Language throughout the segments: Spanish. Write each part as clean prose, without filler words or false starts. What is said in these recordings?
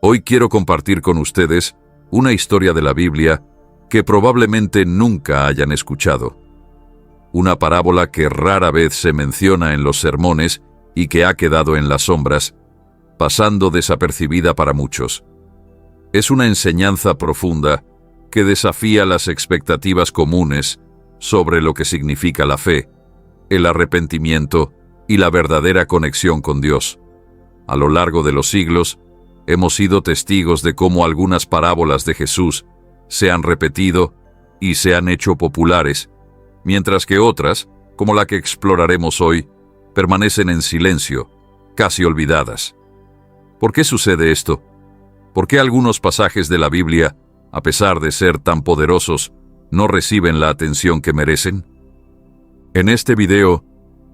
Hoy quiero compartir con ustedes una historia de la Biblia que probablemente nunca hayan escuchado. Una parábola que rara vez se menciona en los sermones y que ha quedado en las sombras, pasando desapercibida para muchos. Es una enseñanza profunda que desafía las expectativas comunes sobre lo que significa la fe, el arrepentimiento y la verdadera conexión con Dios. A lo largo de los siglos, hemos sido testigos de cómo algunas parábolas de Jesús se han repetido y se han hecho populares, mientras que otras, como la que exploraremos hoy, permanecen en silencio, casi olvidadas. ¿Por qué sucede esto? ¿Por qué algunos pasajes de la Biblia, a pesar de ser tan poderosos, no reciben la atención que merecen? En este video,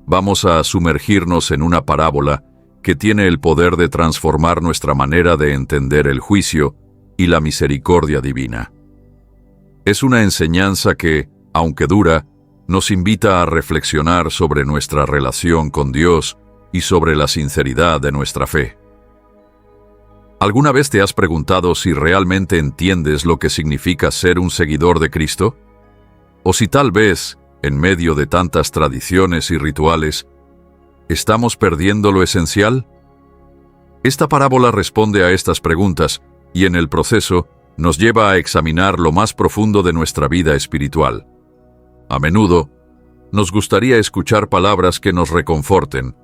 vamos a sumergirnos en una parábola que tiene el poder de transformar nuestra manera de entender el juicio y la misericordia divina. Es una enseñanza que, aunque dura, nos invita a reflexionar sobre nuestra relación con Dios y sobre la sinceridad de nuestra fe. ¿Alguna vez te has preguntado si realmente entiendes lo que significa ser un seguidor de Cristo? ¿O si tal vez, en medio de tantas tradiciones y rituales, estamos perdiendo lo esencial? Esta parábola responde a estas preguntas y en el proceso nos lleva a examinar lo más profundo de nuestra vida espiritual. A menudo, nos gustaría escuchar palabras que nos reconforten,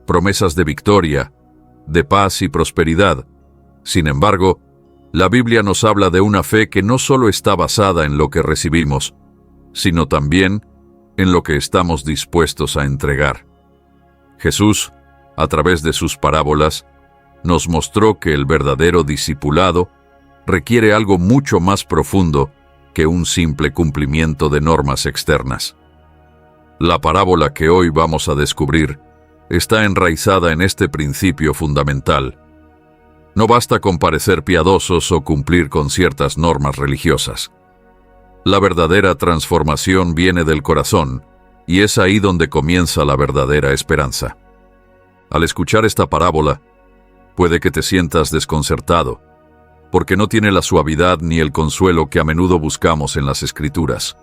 promesas de victoria, de paz y prosperidad. Sin embargo, la Biblia nos habla de una fe que no solo está basada en lo que recibimos, sino también en lo que estamos dispuestos a entregar. Jesús, a través de sus parábolas, nos mostró que el verdadero discipulado requiere algo mucho más profundo que un simple cumplimiento de normas externas. La parábola que hoy vamos a descubrir está enraizada en este principio fundamental. No basta con parecer piadosos o cumplir con ciertas normas religiosas. La verdadera transformación viene del corazón, y es ahí donde comienza la verdadera esperanza. Al escuchar esta parábola, puede que te sientas desconcertado, porque no tiene la suavidad ni el consuelo que a menudo buscamos en las Escrituras.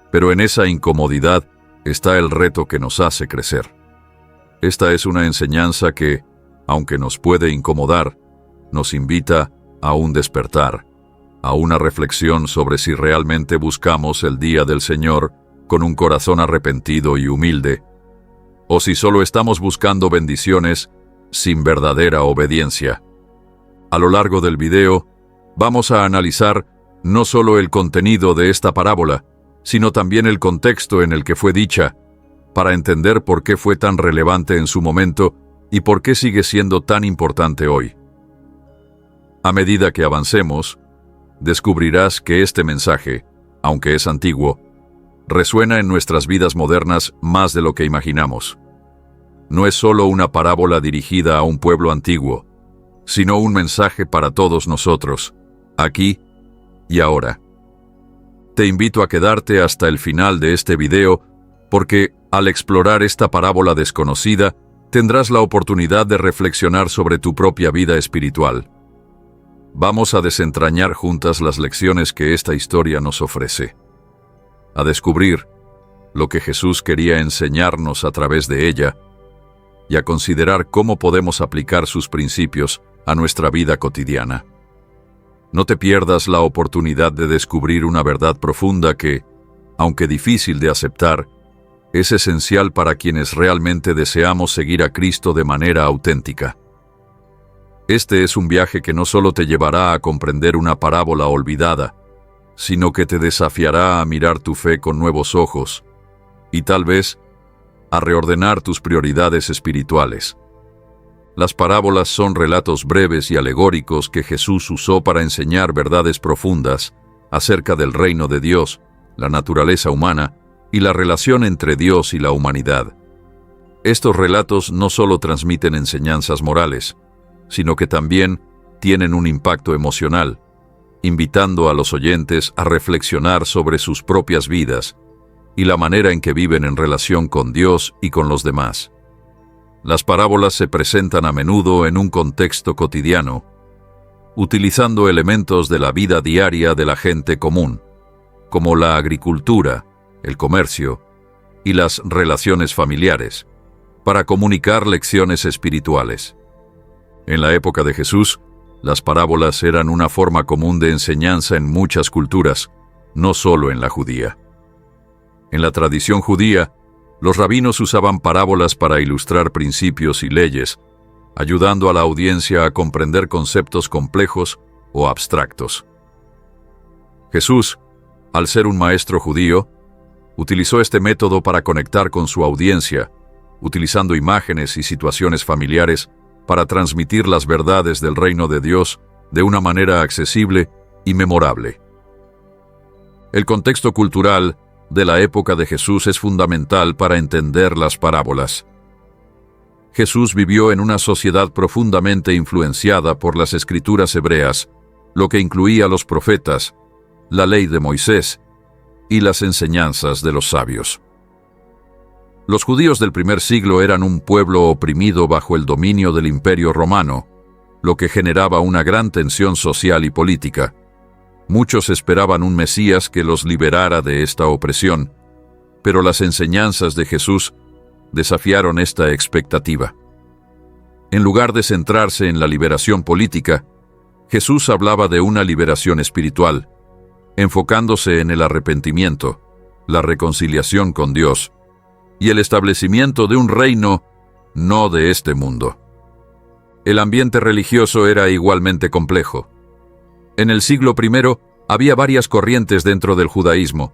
Pero en esa incomodidad está el reto que nos hace crecer. Esta es una enseñanza que, aunque nos puede incomodar, nos invita a un despertar, a una reflexión sobre si realmente buscamos el día del Señor con un corazón arrepentido y humilde, o si solo estamos buscando bendiciones sin verdadera obediencia. A lo largo del video, vamos a analizar no solo el contenido de esta parábola, sino también el contexto en el que fue dicha, para entender por qué fue tan relevante en su momento y por qué sigue siendo tan importante hoy. A medida que avancemos, descubrirás que este mensaje, aunque es antiguo, resuena en nuestras vidas modernas más de lo que imaginamos. No es solo una parábola dirigida a un pueblo antiguo, sino un mensaje para todos nosotros, aquí y ahora. Te invito a quedarte hasta el final de este video, porque al explorar esta parábola desconocida, tendrás la oportunidad de reflexionar sobre tu propia vida espiritual. Vamos a desentrañar juntas las lecciones que esta historia nos ofrece, a descubrir lo que Jesús quería enseñarnos a través de ella y a considerar cómo podemos aplicar sus principios a nuestra vida cotidiana. No te pierdas la oportunidad de descubrir una verdad profunda que, aunque difícil de aceptar, es esencial para quienes realmente deseamos seguir a Cristo de manera auténtica. Este es un viaje que no solo te llevará a comprender una parábola olvidada, sino que te desafiará a mirar tu fe con nuevos ojos y tal vez a reordenar tus prioridades espirituales. Las parábolas son relatos breves y alegóricos que Jesús usó para enseñar verdades profundas acerca del reino de Dios, la naturaleza humana y la relación entre Dios y la humanidad. Estos relatos no solo transmiten enseñanzas morales, sino que también tienen un impacto emocional, invitando a los oyentes a reflexionar sobre sus propias vidas y la manera en que viven en relación con Dios y con los demás. Las parábolas se presentan a menudo en un contexto cotidiano, utilizando elementos de la vida diaria de la gente común, como la agricultura, el comercio y las relaciones familiares, para comunicar lecciones espirituales. En la época de Jesús, las parábolas eran una forma común de enseñanza en muchas culturas, no solo en la judía. En la tradición judía, los rabinos usaban parábolas para ilustrar principios y leyes, ayudando a la audiencia a comprender conceptos complejos o abstractos. Jesús, al ser un maestro judío, utilizó este método para conectar con su audiencia, utilizando imágenes y situaciones familiares para transmitir las verdades del reino de Dios de una manera accesible y memorable. El contexto cultural de la época de Jesús es fundamental para entender las parábolas. Jesús vivió en una sociedad profundamente influenciada por las escrituras hebreas, lo que incluía los profetas, la ley de Moisés y las enseñanzas de los sabios. Los judíos del primer siglo eran un pueblo oprimido bajo el dominio del Imperio Romano, lo que generaba una gran tensión social y política. Muchos esperaban un Mesías que los liberara de esta opresión, pero las enseñanzas de Jesús desafiaron esta expectativa. En lugar de centrarse en la liberación política, Jesús hablaba de una liberación espiritual, enfocándose en el arrepentimiento, la reconciliación con Dios y el establecimiento de un reino no de este mundo. El ambiente religioso era igualmente complejo. En el siglo I había varias corrientes dentro del judaísmo,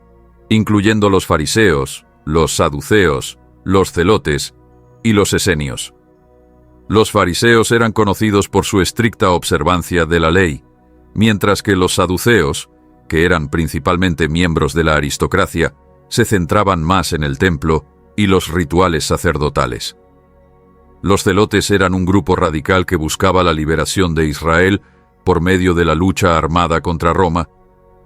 incluyendo los fariseos, los saduceos, los celotes y los esenios. Los fariseos eran conocidos por su estricta observancia de la ley, mientras que los saduceos, que eran principalmente miembros de la aristocracia, se centraban más en el templo y los rituales sacerdotales. Los celotes eran un grupo radical que buscaba la liberación de Israel por medio de la lucha armada contra Roma,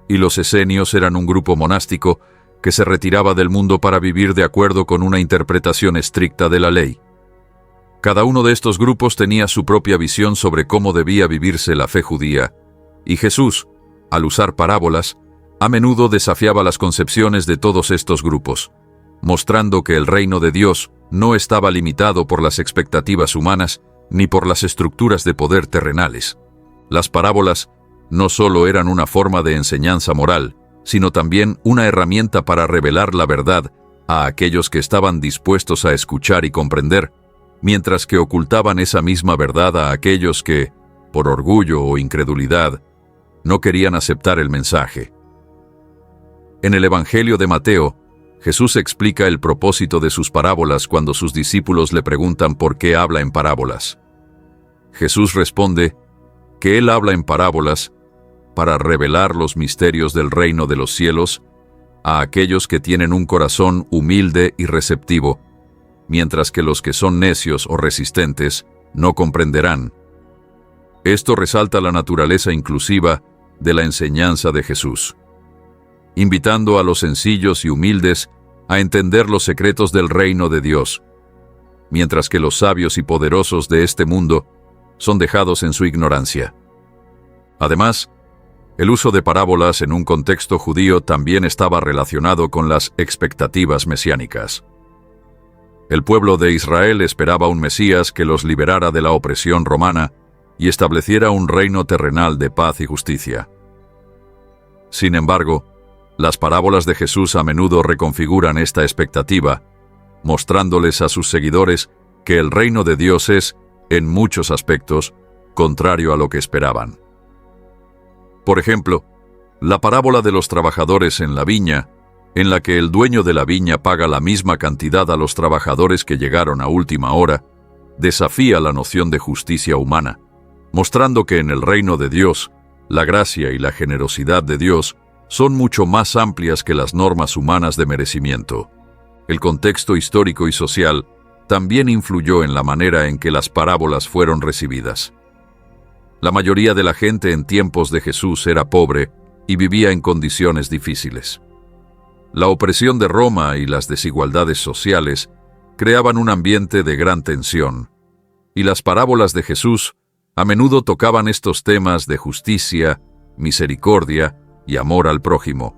y los esenios eran un grupo monástico que se retiraba del mundo para vivir de acuerdo con una interpretación estricta de la ley. Cada uno de estos grupos tenía su propia visión sobre cómo debía vivirse la fe judía, y Jesús, al usar parábolas, a menudo desafiaba las concepciones de todos estos grupos, mostrando que el reino de Dios no estaba limitado por las expectativas humanas ni por las estructuras de poder terrenales. Las parábolas no solo eran una forma de enseñanza moral, sino también una herramienta para revelar la verdad a aquellos que estaban dispuestos a escuchar y comprender, mientras que ocultaban esa misma verdad a aquellos que, por orgullo o incredulidad, no querían aceptar el mensaje. En el Evangelio de Mateo, Jesús explica el propósito de sus parábolas cuando sus discípulos le preguntan por qué habla en parábolas. Jesús responde que Él habla en parábolas para revelar los misterios del reino de los cielos a aquellos que tienen un corazón humilde y receptivo, mientras que los que son necios o resistentes no comprenderán. Esto resalta la naturaleza inclusiva de la enseñanza de Jesús, invitando a los sencillos y humildes a entender los secretos del reino de Dios, mientras que los sabios y poderosos de este mundo son dejados en su ignorancia. Además, el uso de parábolas en un contexto judío también estaba relacionado con las expectativas mesiánicas. El pueblo de Israel esperaba un Mesías que los liberara de la opresión romana y estableciera un reino terrenal de paz y justicia. Sin embargo, las parábolas de Jesús a menudo reconfiguran esta expectativa, mostrándoles a sus seguidores que el reino de Dios es, en muchos aspectos, contrario a lo que esperaban. Por ejemplo, la parábola de los trabajadores en la viña, en la que el dueño de la viña paga la misma cantidad a los trabajadores que llegaron a última hora, desafía la noción de justicia humana, mostrando que en el reino de Dios, la gracia y la generosidad de Dios son mucho más amplias que las normas humanas de merecimiento. El contexto histórico y social también influyó en la manera en que las parábolas fueron recibidas. La mayoría de la gente en tiempos de Jesús era pobre y vivía en condiciones difíciles. La opresión de Roma y las desigualdades sociales creaban un ambiente de gran tensión, y las parábolas de Jesús A menudo tocaban estos temas de justicia, misericordia y amor al prójimo.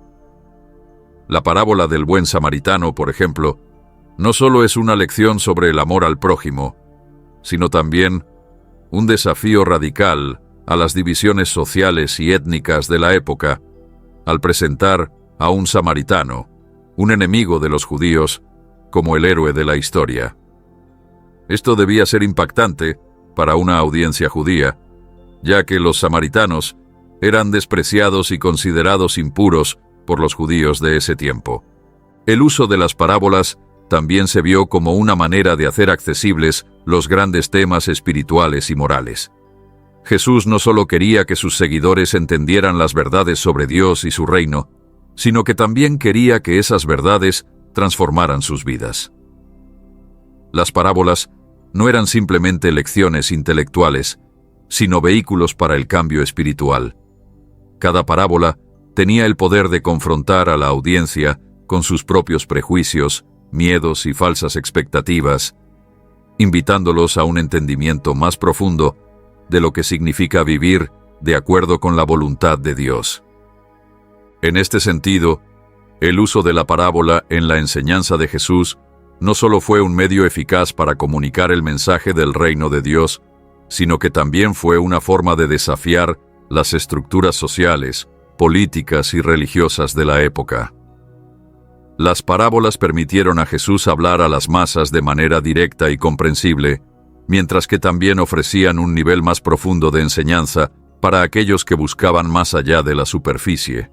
La parábola del buen samaritano, por ejemplo, no solo es una lección sobre el amor al prójimo, sino también un desafío radical a las divisiones sociales y étnicas de la época, al presentar a un samaritano, un enemigo de los judíos, como el héroe de la historia. Esto debía ser impactante para una audiencia judía, ya que los samaritanos eran despreciados y considerados impuros por los judíos de ese tiempo. El uso de las parábolas también se vio como una manera de hacer accesibles los grandes temas espirituales y morales. Jesús no solo quería que sus seguidores entendieran las verdades sobre Dios y su reino, sino que también quería que esas verdades transformaran sus vidas. Las parábolas no eran simplemente lecciones intelectuales, sino vehículos para el cambio espiritual. Cada parábola tenía el poder de confrontar a la audiencia con sus propios prejuicios, miedos y falsas expectativas, invitándolos a un entendimiento más profundo de lo que significa vivir de acuerdo con la voluntad de Dios. En este sentido, el uso de la parábola en la enseñanza de Jesús no solo fue un medio eficaz para comunicar el mensaje del reino de Dios, sino que también fue una forma de desafiar las estructuras sociales, políticas y religiosas de la época. Las parábolas permitieron a Jesús hablar a las masas de manera directa y comprensible, mientras que también ofrecían un nivel más profundo de enseñanza para aquellos que buscaban más allá de la superficie.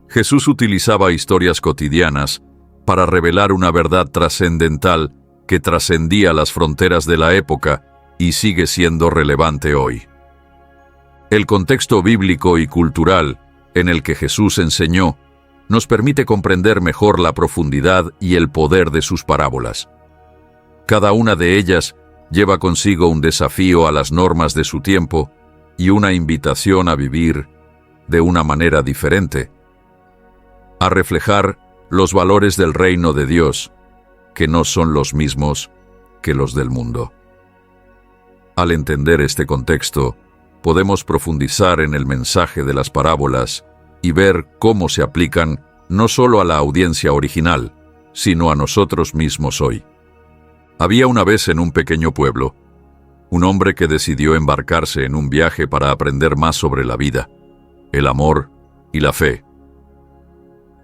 Jesús utilizaba historias cotidianas para revelar una verdad trascendental que trascendía las fronteras de la época y sigue siendo relevante hoy. El contexto bíblico y cultural en el que Jesús enseñó nos permite comprender mejor la profundidad y el poder de sus parábolas. Cada una de ellas lleva consigo un desafío a las normas de su tiempo y una invitación a vivir de una manera diferente, a reflejar los valores del reino de Dios, que no son los mismos que los del mundo. Al entender este contexto, podemos profundizar en el mensaje de las parábolas y ver cómo se aplican no solo a la audiencia original, sino a nosotros mismos hoy. Había una vez en un pequeño pueblo, un hombre que decidió embarcarse en un viaje para aprender más sobre la vida, el amor y la fe.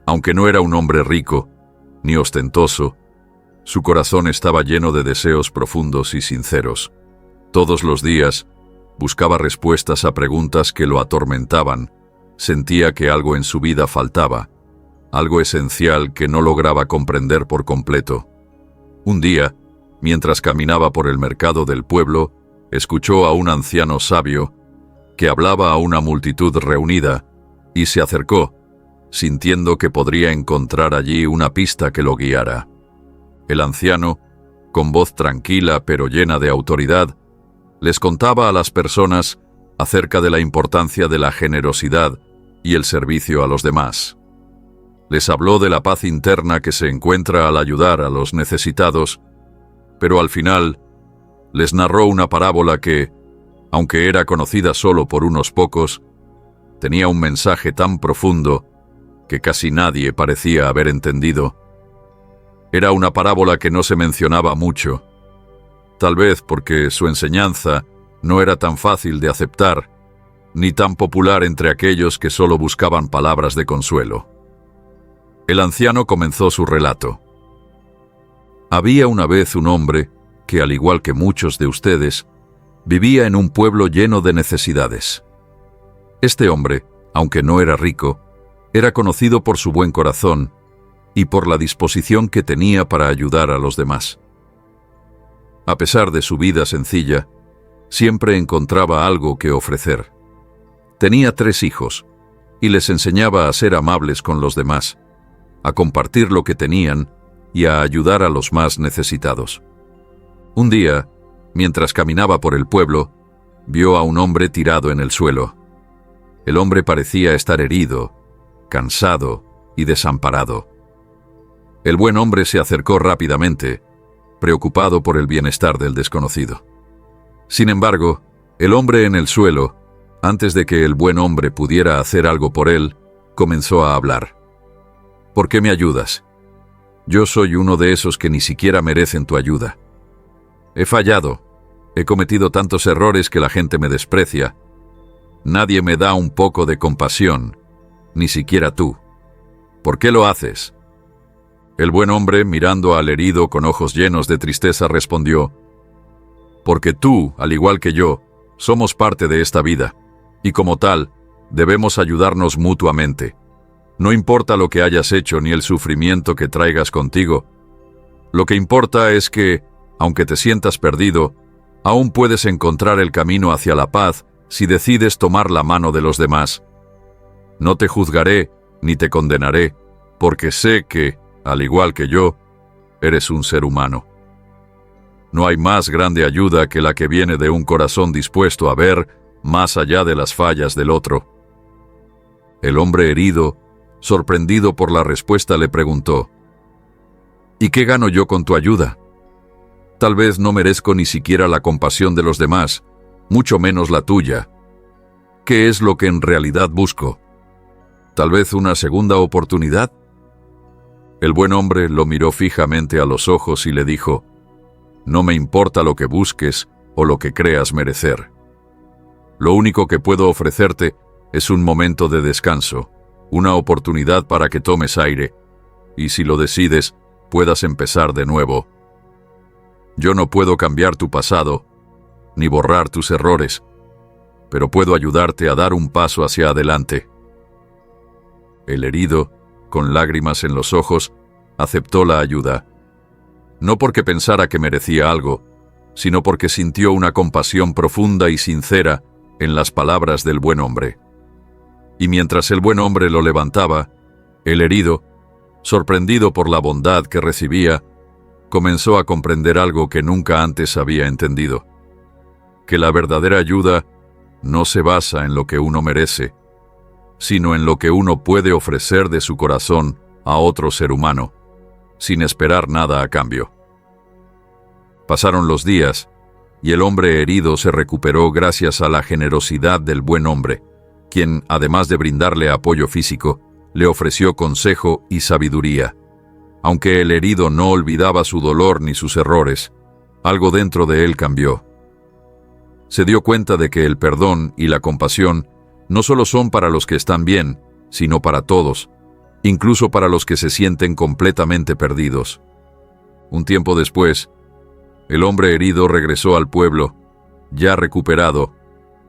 Aunque no era un hombre rico, ni ostentoso, su corazón estaba lleno de deseos profundos y sinceros. Todos los días buscaba respuestas a preguntas que lo atormentaban. Sentía que algo en su vida faltaba, algo esencial que no lograba comprender por completo. Un día, mientras caminaba por el mercado del pueblo, escuchó a un anciano sabio que hablaba a una multitud reunida y se acercó, sintiendo que podría encontrar allí una pista que lo guiara. El anciano, con voz tranquila pero llena de autoridad, les contaba a las personas acerca de la importancia de la generosidad y el servicio a los demás. Les habló de la paz interna que se encuentra al ayudar a los necesitados, pero al final les narró una parábola que, aunque era conocida solo por unos pocos, tenía un mensaje tan profundo que casi nadie parecía haber entendido. Era una parábola que no se mencionaba mucho, tal vez porque su enseñanza no era tan fácil de aceptar, ni tan popular entre aquellos que solo buscaban palabras de consuelo. El anciano comenzó su relato. Había una vez un hombre que, al igual que muchos de ustedes, vivía en un pueblo lleno de necesidades. Este hombre, aunque no era rico, era conocido por su buen corazón y por la disposición que tenía para ayudar a los demás. A pesar de su vida sencilla, siempre encontraba algo que ofrecer. Tenía 3 hijos y les enseñaba a ser amables con los demás, a compartir lo que tenían y a ayudar a los más necesitados. Un día, mientras caminaba por el pueblo, vio a un hombre tirado en el suelo. El hombre parecía estar herido, cansado y desamparado. El buen hombre se acercó rápidamente, preocupado por el bienestar del desconocido. Sin embargo, El hombre en el suelo, antes de que el buen hombre pudiera hacer algo por él, comenzó a hablar. ¿Por qué me ayudas? Yo soy uno de esos que ni siquiera merecen tu ayuda. He fallado. He cometido tantos errores que la gente me desprecia. Nadie me da un poco de compasión, ni siquiera tú. ¿Por qué lo haces? El buen hombre, mirando al herido con ojos llenos de tristeza, respondió: porque tú, al igual que yo, somos parte de esta vida, y como tal, debemos ayudarnos mutuamente. No importa lo que hayas hecho ni el sufrimiento que traigas contigo. Lo que importa es que, aunque te sientas perdido, aún puedes encontrar el camino hacia la paz si decides tomar la mano de los demás. No te juzgaré ni te condenaré, porque sé que, al igual que yo, eres un ser humano. No hay más grande ayuda que la que viene de un corazón dispuesto a ver más allá de las fallas del otro. El hombre herido, sorprendido por la respuesta, le preguntó: ¿y qué gano yo con tu ayuda? Tal vez no merezco ni siquiera la compasión de los demás, mucho menos la tuya. ¿Qué es lo que en realidad busco? ¿Tal vez una segunda oportunidad? El buen hombre lo miró fijamente a los ojos y le dijo: no me importa lo que busques o lo que creas merecer. Lo único que puedo ofrecerte es un momento de descanso, una oportunidad para que tomes aire, y si lo decides, puedas empezar de nuevo. Yo no puedo cambiar tu pasado, ni borrar tus errores, pero puedo ayudarte a dar un paso hacia adelante. El herido, con lágrimas en los ojos, aceptó la ayuda. No porque pensara que merecía algo, sino porque sintió una compasión profunda y sincera en las palabras del buen hombre. Y mientras el buen hombre lo levantaba, el herido, sorprendido por la bondad que recibía, comenzó a comprender algo que nunca antes había entendido: que la verdadera ayuda no se basa en lo que uno merece, sino en lo que uno puede ofrecer de su corazón a otro ser humano, sin esperar nada a cambio. Pasaron los días, y el hombre herido se recuperó gracias a la generosidad del buen hombre, quien, además de brindarle apoyo físico, le ofreció consejo y sabiduría. Aunque el herido no olvidaba su dolor ni sus errores, algo dentro de él cambió. Se dio cuenta de que el perdón y la compasión no solo son para los que están bien, sino para todos, incluso para los que se sienten completamente perdidos. Un tiempo después, el hombre herido regresó al pueblo, ya recuperado,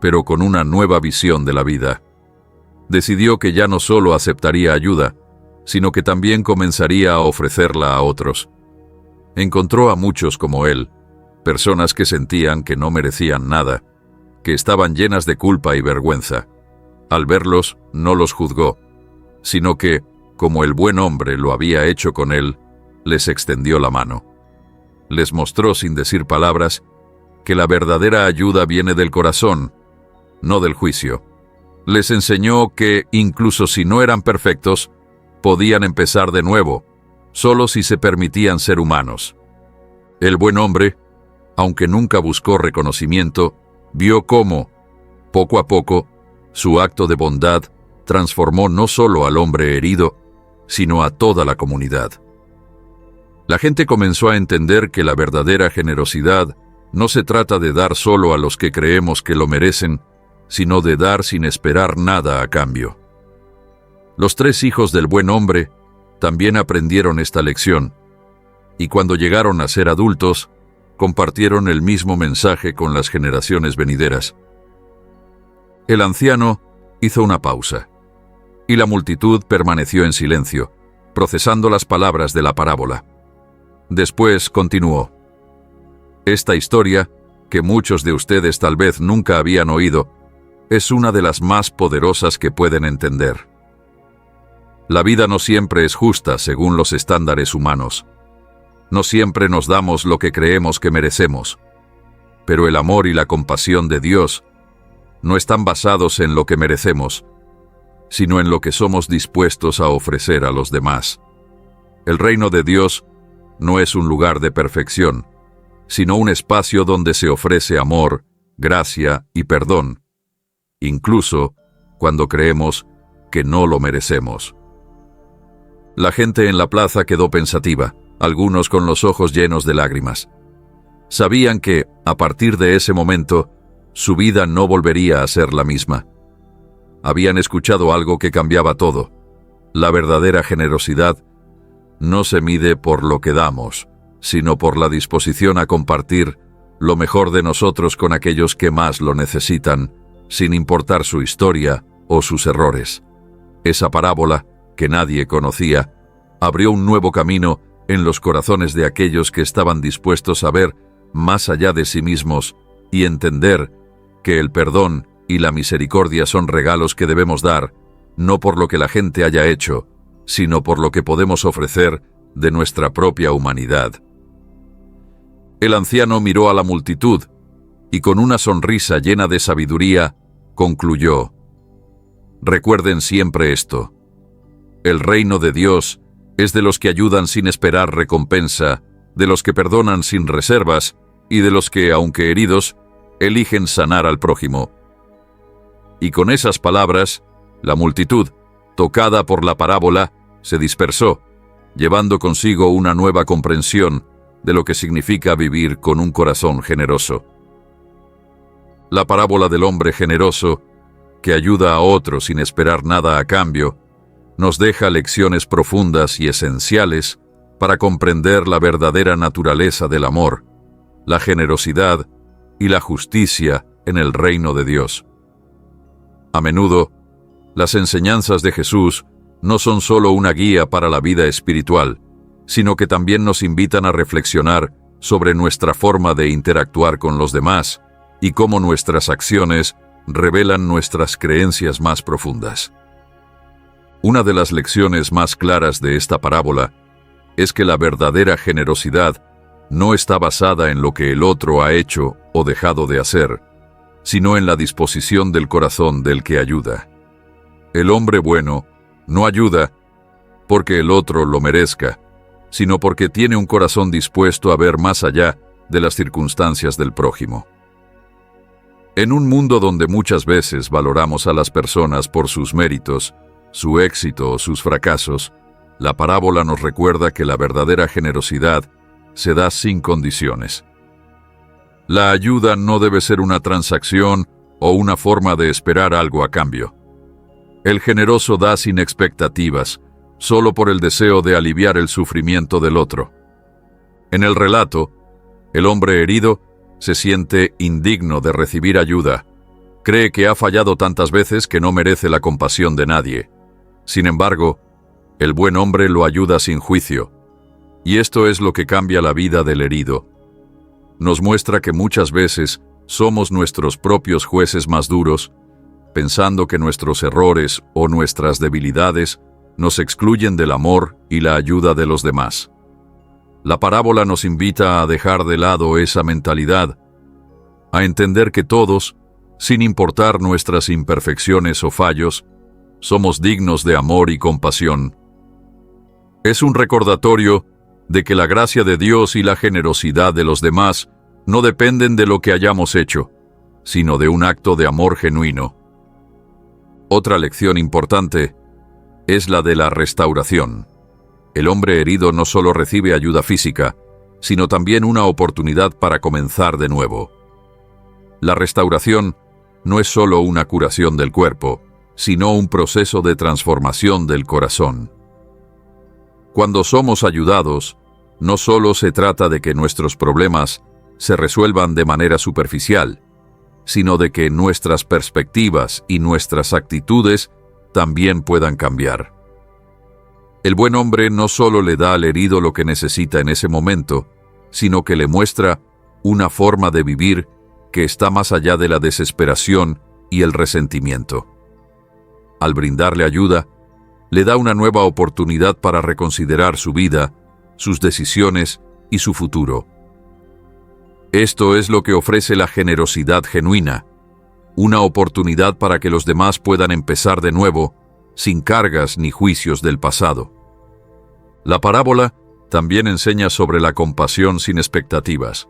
pero con una nueva visión de la vida. Decidió que ya no solo aceptaría ayuda, sino que también comenzaría a ofrecerla a otros. Encontró a muchos como él, personas que sentían que no merecían nada, que estaban llenas de culpa y vergüenza. Al verlos, no los juzgó, sino que, como el buen hombre lo había hecho con él, les extendió la mano. Les mostró sin decir palabras que la verdadera ayuda viene del corazón, no del juicio. Les enseñó que, incluso si no eran perfectos, podían empezar de nuevo, solo si se permitían ser humanos. El buen hombre, aunque nunca buscó reconocimiento, vio cómo, poco a poco, su acto de bondad transformó no solo al hombre herido, sino a toda la comunidad. La gente comenzó a entender que la verdadera generosidad no se trata de dar solo a los que creemos que lo merecen, sino de dar sin esperar nada a cambio. Los 3 hijos del buen hombre también aprendieron esta lección, y cuando llegaron a ser adultos, compartieron el mismo mensaje con las generaciones venideras. El anciano hizo una pausa, y la multitud permaneció en silencio, procesando las palabras de la parábola. Después continuó: esta historia, que muchos de ustedes tal vez nunca habían oído, es una de las más poderosas que pueden entender. La vida no siempre es justa según los estándares humanos. No siempre nos damos lo que creemos que merecemos, pero el amor y la compasión de Dios no están basados en lo que merecemos, sino en lo que somos dispuestos a ofrecer a los demás. El reino de Dios no es un lugar de perfección, sino un espacio donde se ofrece amor, gracia y perdón, incluso cuando creemos que no lo merecemos. La gente en la plaza quedó pensativa, algunos con los ojos llenos de lágrimas. Sabían que, a partir de ese momento, su vida no volvería a ser la misma. Habían escuchado algo que cambiaba todo. La verdadera generosidad no se mide por lo que damos, sino por la disposición a compartir lo mejor de nosotros con aquellos que más lo necesitan, sin importar su historia o sus errores. Esa parábola, que nadie conocía, abrió un nuevo camino en los corazones de aquellos que estaban dispuestos a ver más allá de sí mismos y entender que el perdón y la misericordia son regalos que debemos dar, no por lo que la gente haya hecho, sino por lo que podemos ofrecer de nuestra propia humanidad. El anciano miró a la multitud y con una sonrisa llena de sabiduría concluyó: recuerden siempre esto. El reino de Dios es de los que ayudan sin esperar recompensa, de los que perdonan sin reservas y de los que, aunque heridos, eligen sanar al prójimo. Y con esas palabras, la multitud, tocada por la parábola, se dispersó, llevando consigo una nueva comprensión de lo que significa vivir con un corazón generoso. La parábola del hombre generoso, que ayuda a otro sin esperar nada a cambio, nos deja lecciones profundas y esenciales para comprender la verdadera naturaleza del amor, la generosidad y la justicia en el reino de Dios. A menudo, las enseñanzas de Jesús no son solo una guía para la vida espiritual, sino que también nos invitan a reflexionar sobre nuestra forma de interactuar con los demás y cómo nuestras acciones revelan nuestras creencias más profundas. Una de las lecciones más claras de esta parábola es que la verdadera generosidad no está basada en lo que el otro ha hecho o dejado de hacer, sino en la disposición del corazón del que ayuda. El hombre bueno no ayuda porque el otro lo merezca, sino porque tiene un corazón dispuesto a ver más allá de las circunstancias del prójimo. En un mundo donde muchas veces valoramos a las personas por sus méritos, su éxito o sus fracasos, la parábola nos recuerda que la verdadera generosidad se da sin condiciones. La ayuda no debe ser una transacción o una forma de esperar algo a cambio. El generoso da sin expectativas, solo por el deseo de aliviar el sufrimiento del otro. En el relato, el hombre herido se siente indigno de recibir ayuda. Cree que ha fallado tantas veces que no merece la compasión de nadie. Sin embargo, el buen hombre lo ayuda sin juicio. Y esto es lo que cambia la vida del herido. Nos muestra que muchas veces somos nuestros propios jueces más duros, pensando que nuestros errores o nuestras debilidades nos excluyen del amor y la ayuda de los demás. La parábola nos invita a dejar de lado esa mentalidad, a entender que todos, sin importar nuestras imperfecciones o fallos, somos dignos de amor y compasión. Es un recordatorio de que la gracia de Dios y la generosidad de los demás no dependen de lo que hayamos hecho, sino de un acto de amor genuino. Otra lección importante es la de la restauración. El hombre herido no solo recibe ayuda física, sino también una oportunidad para comenzar de nuevo. La restauración no es solo una curación del cuerpo, sino un proceso de transformación del corazón. Cuando somos ayudados, no solo se trata de que nuestros problemas se resuelvan de manera superficial, sino de que nuestras perspectivas y nuestras actitudes también puedan cambiar. El buen hombre no solo le da al herido lo que necesita en ese momento, sino que le muestra una forma de vivir que está más allá de la desesperación y el resentimiento. Al brindarle ayuda, le da una nueva oportunidad para reconsiderar su vida, sus decisiones y su futuro. Esto es lo que ofrece la generosidad genuina, una oportunidad para que los demás puedan empezar de nuevo, sin cargas ni juicios del pasado. La parábola también enseña sobre la compasión sin expectativas.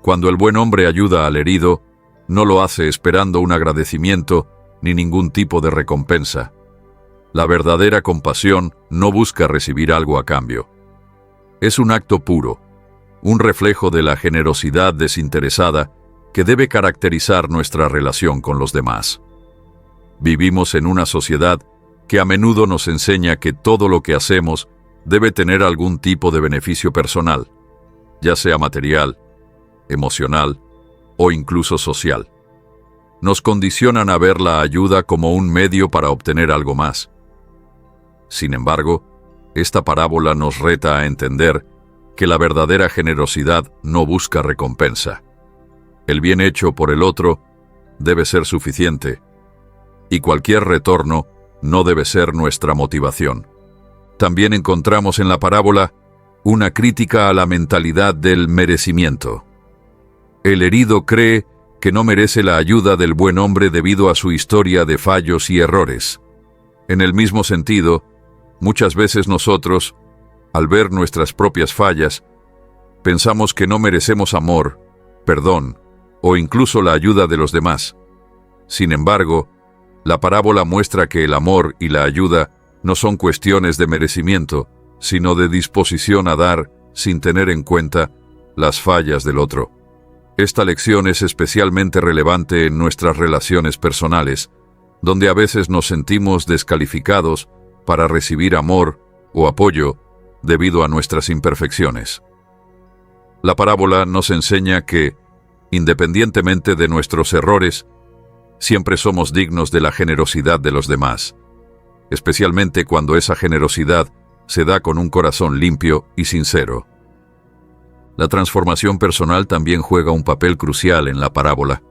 Cuando el buen hombre ayuda al herido, no lo hace esperando un agradecimiento ni ningún tipo de recompensa. La verdadera compasión no busca recibir algo a cambio. Es un acto puro, un reflejo de la generosidad desinteresada que debe caracterizar nuestra relación con los demás. Vivimos en una sociedad que a menudo nos enseña que todo lo que hacemos debe tener algún tipo de beneficio personal, ya sea material, emocional o incluso social. Nos condicionan a ver la ayuda como un medio para obtener algo más. Sin embargo, esta parábola nos reta a entender que la verdadera generosidad no busca recompensa. El bien hecho por el otro debe ser suficiente, y cualquier retorno no debe ser nuestra motivación. También encontramos en la parábola una crítica a la mentalidad del merecimiento. El herido cree que no merece la ayuda del buen hombre debido a su historia de fallos y errores. En el mismo sentido, muchas veces nosotros, al ver nuestras propias fallas, pensamos que no merecemos amor, perdón o incluso la ayuda de los demás. Sin embargo, la parábola muestra que el amor y la ayuda no son cuestiones de merecimiento, sino de disposición a dar sin tener en cuenta las fallas del otro. Esta lección es especialmente relevante en nuestras relaciones personales, donde a veces nos sentimos descalificados para recibir amor o apoyo debido a nuestras imperfecciones. La parábola nos enseña que, independientemente de nuestros errores, siempre somos dignos de la generosidad de los demás, especialmente cuando esa generosidad se da con un corazón limpio y sincero. La transformación personal también juega un papel crucial en la parábola.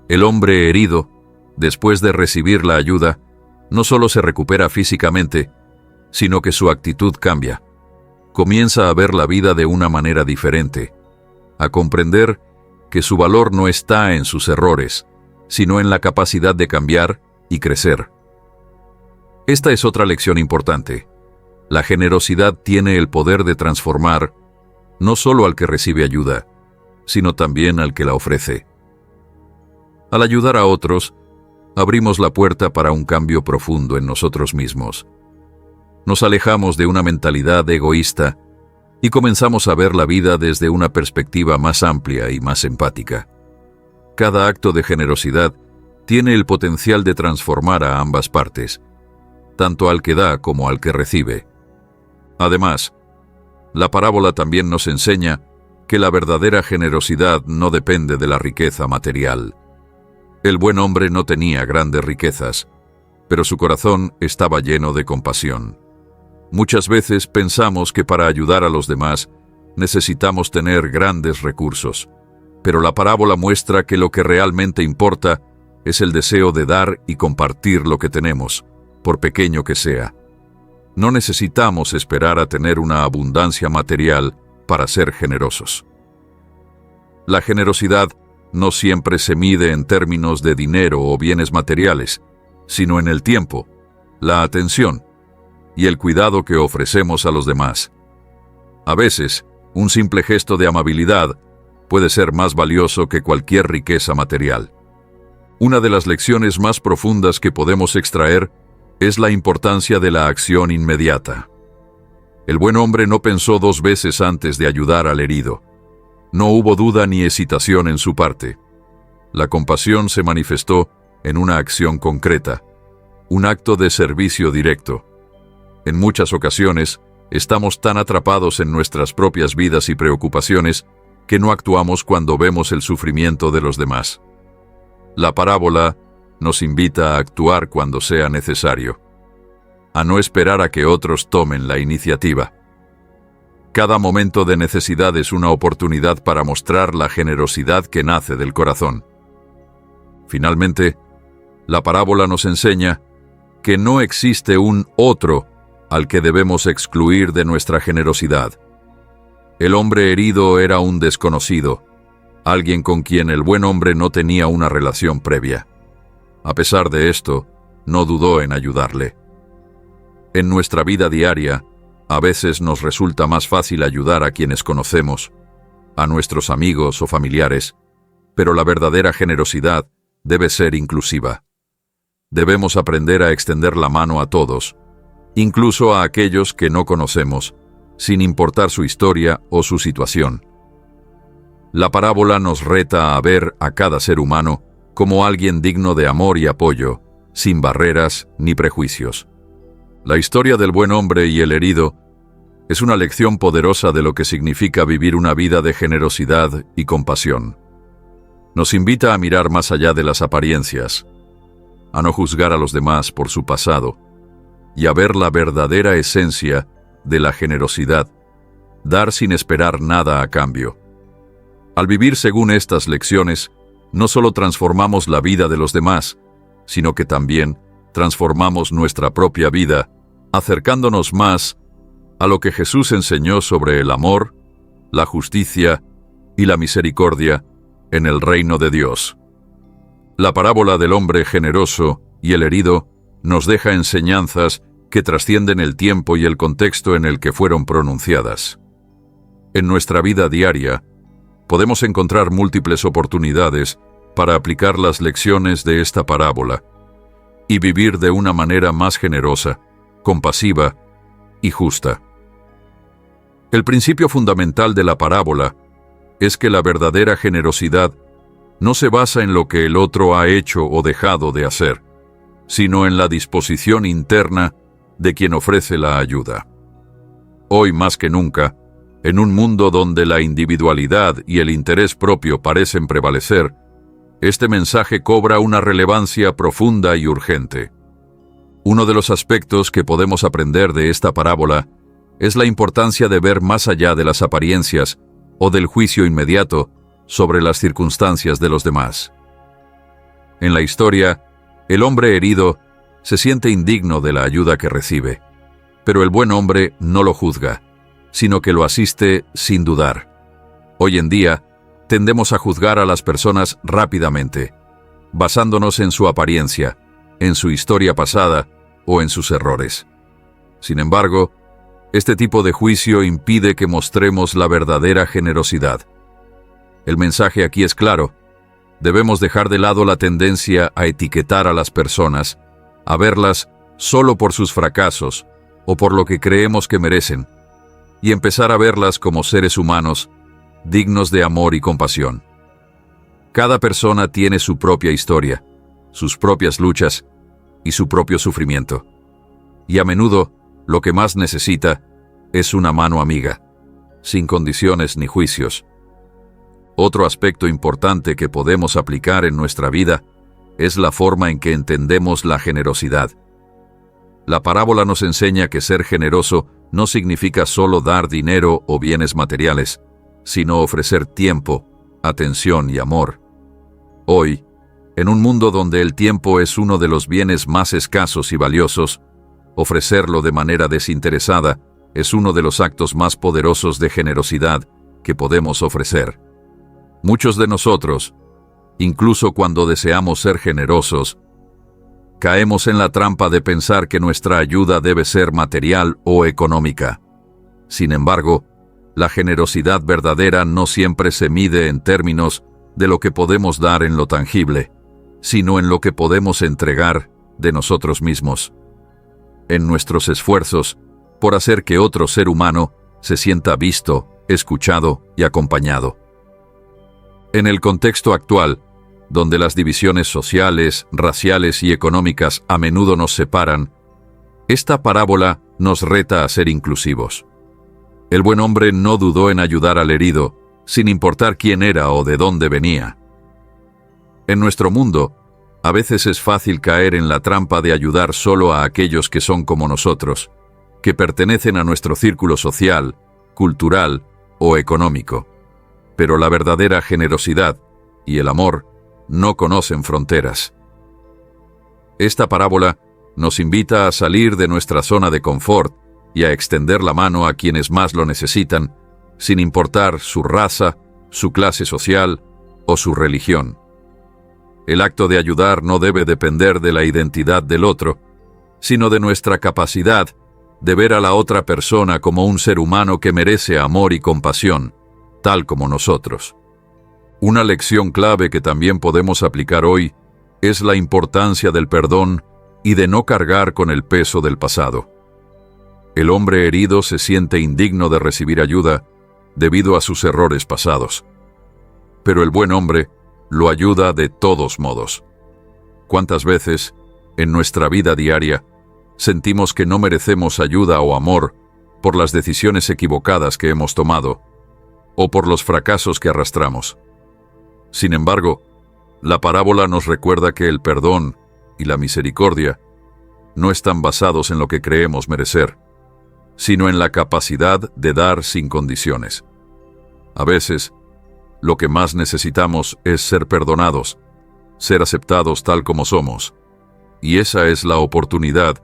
El hombre herido, después de recibir la ayuda, no solo se recupera físicamente, sino que su actitud cambia. Comienza a ver la vida de una manera diferente, a comprender que su valor no está en sus errores, sino en la capacidad de cambiar y crecer. Esta es otra lección importante. La generosidad tiene el poder de transformar no solo al que recibe ayuda, sino también al que la ofrece. Al ayudar a otros, abrimos la puerta para un cambio profundo en nosotros mismos. Nos alejamos de una mentalidad egoísta y comenzamos a ver la vida desde una perspectiva más amplia y más empática. Cada acto de generosidad tiene el potencial de transformar a ambas partes, tanto al que da como al que recibe. Además, la parábola también nos enseña que la verdadera generosidad no depende de la riqueza material. El buen hombre no tenía grandes riquezas, pero su corazón estaba lleno de compasión. Muchas veces pensamos que para ayudar a los demás necesitamos tener grandes recursos, pero la parábola muestra que lo que realmente importa es el deseo de dar y compartir lo que tenemos, por pequeño que sea. No necesitamos esperar a tener una abundancia material para ser generosos. La generosidad no siempre se mide en términos de dinero o bienes materiales, sino en el tiempo, la atención y el cuidado que ofrecemos a los demás. A veces, un simple gesto de amabilidad puede ser más valioso que cualquier riqueza material. Una de las lecciones más profundas que podemos extraer es la importancia de la acción inmediata. El buen hombre no pensó dos veces antes de ayudar al herido. No hubo duda ni hesitación en su parte. La compasión se manifestó en una acción concreta, un acto de servicio directo. En muchas ocasiones, estamos tan atrapados en nuestras propias vidas y preocupaciones que no actuamos cuando vemos el sufrimiento de los demás. La parábola nos invita a actuar cuando sea necesario, a no esperar a que otros tomen la iniciativa. Cada momento de necesidad es una oportunidad para mostrar la generosidad que nace del corazón. Finalmente, la parábola nos enseña que no existe un otro al que debemos excluir de nuestra generosidad. El hombre herido era un desconocido, alguien con quien el buen hombre no tenía una relación previa. A pesar de esto, no dudó en ayudarle. En nuestra vida diaria, a veces nos resulta más fácil ayudar a quienes conocemos, a nuestros amigos o familiares, Pero la verdadera generosidad debe ser inclusiva. Debemos aprender a extender la mano a todos, incluso a aquellos que no conocemos, sin importar su historia o su situación. La parábola nos reta a ver a cada ser humano como alguien digno de amor y apoyo, sin barreras ni prejuicios. La historia del buen hombre y el herido es una lección poderosa de lo que significa vivir una vida de generosidad y compasión. Nos invita a mirar más allá de las apariencias, a no juzgar a los demás por su pasado y a ver la verdadera esencia de la generosidad, dar sin esperar nada a cambio. Al vivir según estas lecciones, no solo transformamos la vida de los demás, sino que también transformamos nuestra propia vida, acercándonos más a lo que Jesús enseñó sobre el amor, la justicia y la misericordia en el reino de Dios. La parábola del hombre generoso y el herido nos deja enseñanzas que trascienden el tiempo y el contexto en el que fueron pronunciadas. En nuestra vida diaria, podemos encontrar múltiples oportunidades para aplicar las lecciones de esta parábola y vivir de una manera más generosa, compasiva y justa. El principio fundamental de la parábola es que la verdadera generosidad no se basa en lo que el otro ha hecho o dejado de hacer, sino en la disposición interna de quien ofrece la ayuda. Hoy más que nunca, en un mundo donde la individualidad y el interés propio parecen prevalecer, este mensaje cobra una relevancia profunda y urgente. Uno de los aspectos que podemos aprender de esta parábola es la importancia de ver más allá de las apariencias o del juicio inmediato sobre las circunstancias de los demás. En la historia, el hombre herido se siente indigno de la ayuda que recibe, pero el buen hombre no lo juzga, sino que lo asiste sin dudar. Hoy en día, tendemos a juzgar a las personas rápidamente, basándonos en su apariencia, en su historia pasada o en sus errores. Sin embargo, este tipo de juicio impide que mostremos la verdadera generosidad. El mensaje aquí es claro: debemos dejar de lado la tendencia a etiquetar a las personas, a verlas solo por sus fracasos o por lo que creemos que merecen, y empezar a verlas como seres humanos dignos de amor y compasión. Cada persona tiene su propia historia, sus propias luchas y su propio sufrimiento. Y a menudo, lo que más necesita es una mano amiga, sin condiciones ni juicios. Otro aspecto importante que podemos aplicar en nuestra vida es la forma en que entendemos la generosidad. La parábola nos enseña que ser generoso no significa solo dar dinero o bienes materiales, sino ofrecer tiempo, atención y amor. Hoy, en un mundo donde el tiempo es uno de los bienes más escasos y valiosos, ofrecerlo de manera desinteresada es uno de los actos más poderosos de generosidad que podemos ofrecer. Muchos de nosotros, incluso cuando deseamos ser generosos, caemos en la trampa de pensar que nuestra ayuda debe ser material o económica. Sin embargo, la generosidad verdadera no siempre se mide en términos de lo que podemos dar en lo tangible, sino en lo que podemos entregar de nosotros mismos, en nuestros esfuerzos por hacer que otro ser humano se sienta visto, escuchado y acompañado. En el contexto actual, donde las divisiones sociales, raciales y económicas a menudo nos separan, esta parábola nos reta a ser inclusivos. El buen hombre no dudó en ayudar al herido, sin importar quién era o de dónde venía. En nuestro mundo, a veces es fácil caer en la trampa de ayudar solo a aquellos que son como nosotros, que pertenecen a nuestro círculo social, cultural o económico. Pero la verdadera generosidad y el amor no conocen fronteras. Esta parábola nos invita a salir de nuestra zona de confort y a extender la mano a quienes más lo necesitan, sin importar su raza, su clase social o su religión. El acto de ayudar no debe depender de la identidad del otro, sino de nuestra capacidad de ver a la otra persona como un ser humano que merece amor y compasión, tal como nosotros. Una lección clave que también podemos aplicar hoy es la importancia del perdón y de no cargar con el peso del pasado. El hombre herido se siente indigno de recibir ayuda debido a sus errores pasados. Pero el buen hombre lo ayuda de todos modos. ¿Cuántas veces, en nuestra vida diaria, sentimos que no merecemos ayuda o amor por las decisiones equivocadas que hemos tomado o por los fracasos que arrastramos? Sin embargo, la parábola nos recuerda que el perdón y la misericordia no están basados en lo que creemos merecer, sino en la capacidad de dar sin condiciones. A veces, lo que más necesitamos es ser perdonados, ser aceptados tal como somos, y esa es la oportunidad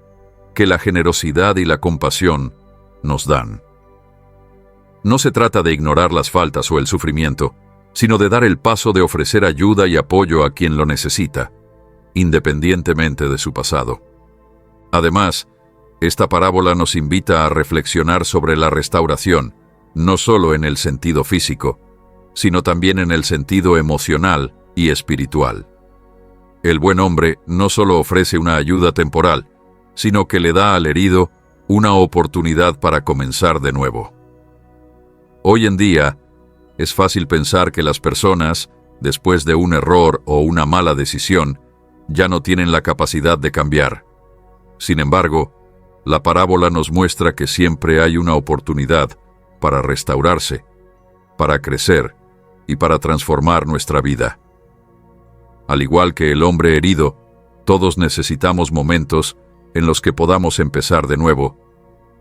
que la generosidad y la compasión nos dan. No se trata de ignorar las faltas o el sufrimiento, sino de dar el paso de ofrecer ayuda y apoyo a quien lo necesita, independientemente de su pasado. Además, esta parábola nos invita a reflexionar sobre la restauración, no solo en el sentido físico, sino también en el sentido emocional y espiritual. El buen hombre no solo ofrece una ayuda temporal, sino que le da al herido una oportunidad para comenzar de nuevo. Hoy en día, es fácil pensar que las personas, después de un error o una mala decisión, ya no tienen la capacidad de cambiar. Sin embargo, la parábola nos muestra que siempre hay una oportunidad para restaurarse, para crecer y para transformar nuestra vida. Al igual que el hombre herido, todos necesitamos momentos en los que podamos empezar de nuevo,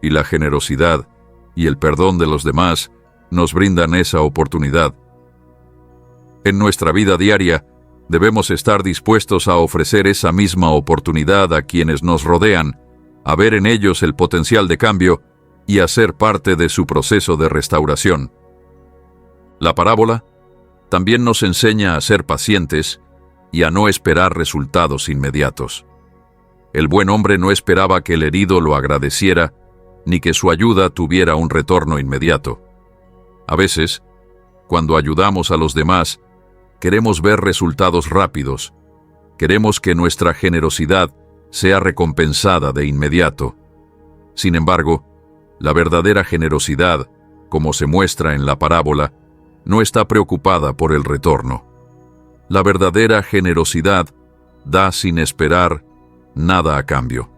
y la generosidad y el perdón de los demás nos brindan esa oportunidad. En nuestra vida diaria, debemos estar dispuestos a ofrecer esa misma oportunidad a quienes nos rodean, a ver en ellos el potencial de cambio y a ser parte de su proceso de restauración. La parábola también nos enseña a ser pacientes y a no esperar resultados inmediatos. El buen hombre no esperaba que el herido lo agradeciera ni que su ayuda tuviera un retorno inmediato. A veces, cuando ayudamos a los demás, queremos ver resultados rápidos. Queremos que nuestra generosidad sea recompensada de inmediato. Sin embargo, la verdadera generosidad, como se muestra en la parábola, no está preocupada por el retorno. La verdadera generosidad da sin esperar nada a cambio.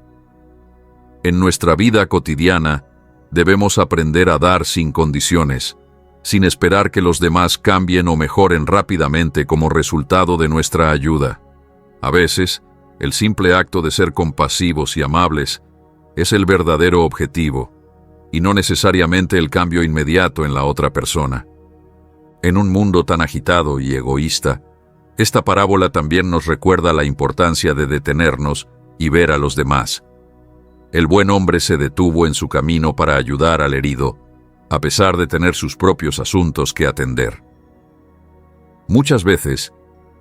En nuestra vida cotidiana, debemos aprender a dar sin condiciones, sin esperar que los demás cambien o mejoren rápidamente como resultado de nuestra ayuda. A veces, el simple acto de ser compasivos y amables es el verdadero objetivo, y no necesariamente el cambio inmediato en la otra persona. En un mundo tan agitado y egoísta, esta parábola también nos recuerda la importancia de detenernos y ver a los demás. El buen hombre se detuvo en su camino para ayudar al herido, a pesar de tener sus propios asuntos que atender. Muchas veces,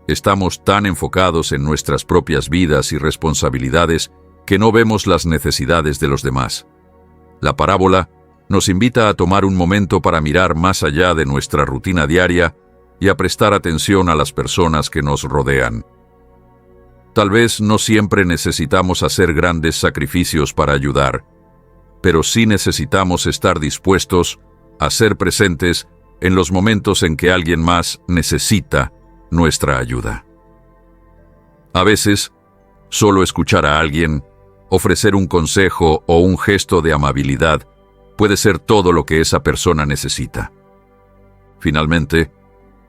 estamos tan enfocados en nuestras propias vidas y responsabilidades que no vemos las necesidades de los demás. La parábola nos invita a tomar un momento para mirar más allá de nuestra rutina diaria y a prestar atención a las personas que nos rodean. Tal vez no siempre necesitamos hacer grandes sacrificios para ayudar, pero sí necesitamos estar dispuestos a ser presentes en los momentos en que alguien más necesita nuestra ayuda. A veces, solo escuchar a alguien, ofrecer un consejo o un gesto de amabilidad puede ser todo lo que esa persona necesita. Finalmente,